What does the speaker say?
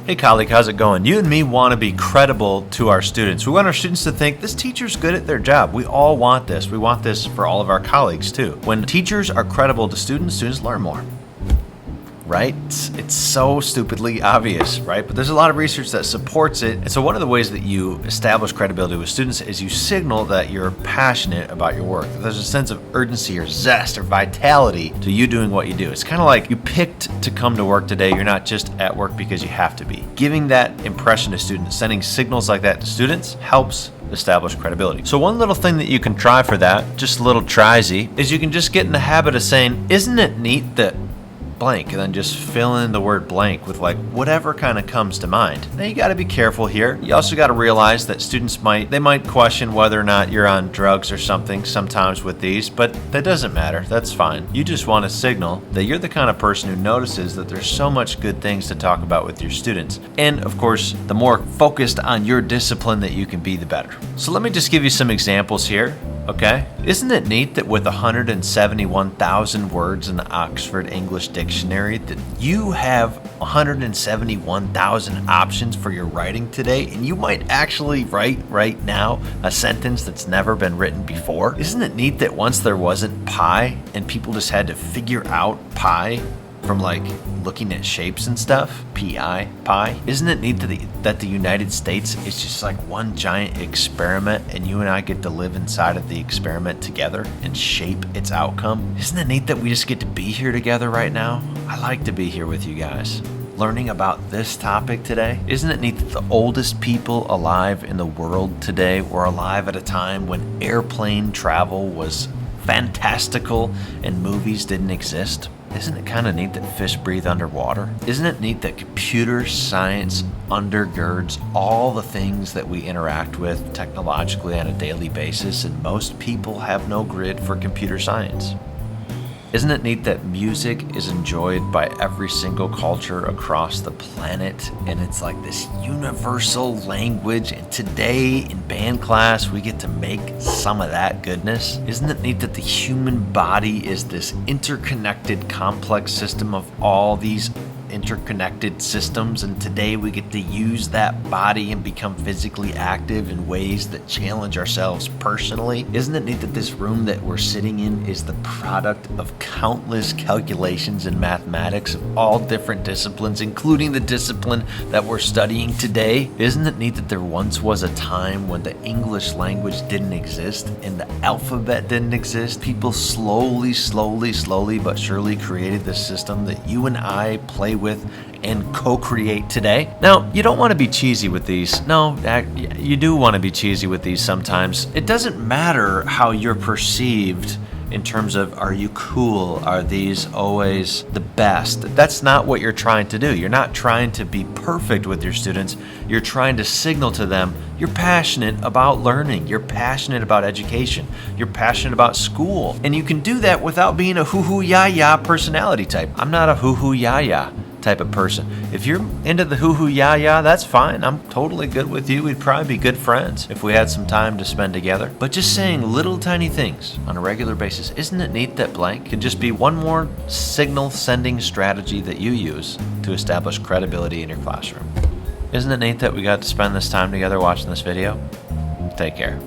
Hey colleague, how's it going? You and me want to be credible to our students. We want our students to think this teacher's good at their job. We all want this. We want this for all of our colleagues too. When teachers are credible to students, students learn more. Right? It's so stupidly obvious, right? But there's a lot of research that supports it. And so one of the ways that you establish credibility with students is you signal that you're passionate about your work. That there's a sense of urgency or zest or vitality to you doing what you do. It's kind of like you picked to come to work today. You're not just at work because you have to be. Giving that impression to students, sending signals like that to students helps establish credibility. So one little thing that you can try for that, just a little try-y, is you can just get in the habit of saying, isn't it neat that blank, and then just fill in the word blank with like whatever kind of comes to mind. Now you got to be careful here. You also got to realize that students might question whether or not you're on drugs or something sometimes with these, but that doesn't matter. That's fine. You just want to signal that you're the kind of person who notices that there's so much good things to talk about with your students. And of course, the more focused on your discipline that you can be, the better. So let me just give you some examples here. Okay. Isn't it neat that with 171,000 words in the Oxford English Dictionary that you have 171,000 options for your writing today, and you might actually write right now a sentence that's never been written before? Isn't it neat that once there wasn't pi and people just had to figure out pi from like looking at shapes and stuff? Pi. Isn't it neat that the United States is just like one giant experiment and you and I get to live inside of the experiment together and shape its outcome? Isn't it neat that we just get to be here together right now? I like to be here with you guys, learning about this topic today. Isn't it neat that the oldest people alive in the world today were alive at a time when airplane travel was fantastical and movies didn't exist? Isn't it kind of neat that fish breathe underwater? Isn't it neat that computer science undergirds all the things that we interact with technologically on a daily basis, and most people have no grid for computer science? Isn't it neat that music is enjoyed by every single culture across the planet, and it's like this universal language, and today in band class we get to make some of that goodness? Isn't it neat that the human body is this interconnected complex system of all these interconnected systems, and today we get to use that body and become physically active in ways that challenge ourselves personally? Isn't it neat that this room that we're sitting in is the product of countless calculations in mathematics of all different disciplines, including the discipline that we're studying today? Isn't it neat that there once was a time when the English language didn't exist and the alphabet didn't exist? People slowly but surely created this system that you and I play with and co-create today. Now, you don't want to be cheesy with these. No, you do want to be cheesy with these sometimes. It doesn't matter how you're perceived in terms of, are you cool? Are these always the best? That's not what you're trying to do. You're not trying to be perfect with your students. You're trying to signal to them you're passionate about learning. You're passionate about education. You're passionate about school. And you can do that without being a hoo-hoo-ya-ya personality type. I'm not a hoo-hoo-ya-ya type of person. If you're into the hoo-hoo-ya-ya, that's fine. I'm totally good with you. We'd probably be good friends if we had some time to spend together. But just saying little tiny things on a regular basis, isn't it neat that blank can just be one more signal sending strategy that you use to establish credibility in your classroom? Isn't it neat that we got to spend this time together watching this video? Take care.